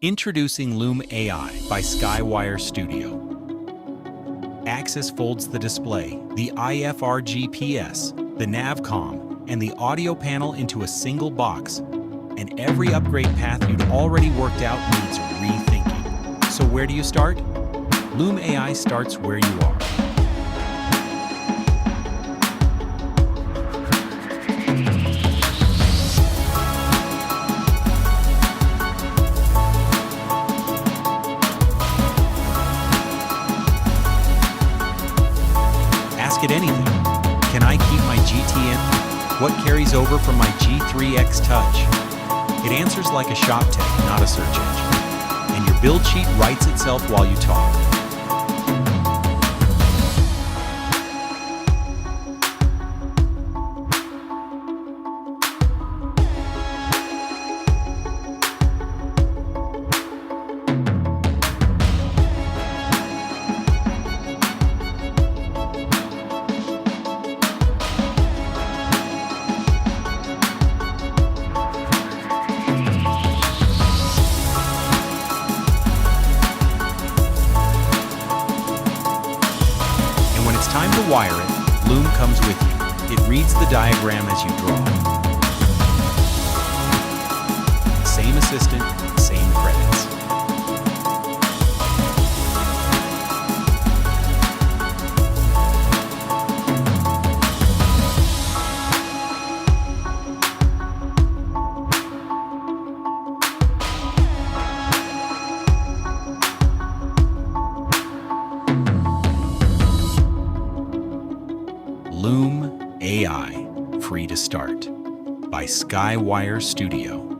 Introducing Loom AI by SkyWire Studio. AXIS folds the display, the IFR GPS, the nav COMM, and the audio panel into a single box, and every upgrade path you'd already worked out needs rethinking. So where do you start? Loom AI starts where you are. Ask it anything. Can I keep my GT in? What carries over from my G3X Touch? It answers like a shop tech, not a search engine. And your build sheet writes itself while you talk. Time to wire it, Loom comes with you. It reads the diagram as you draw. Same assistant, same credits. Loom AI, free to start, by SkyWire Studio.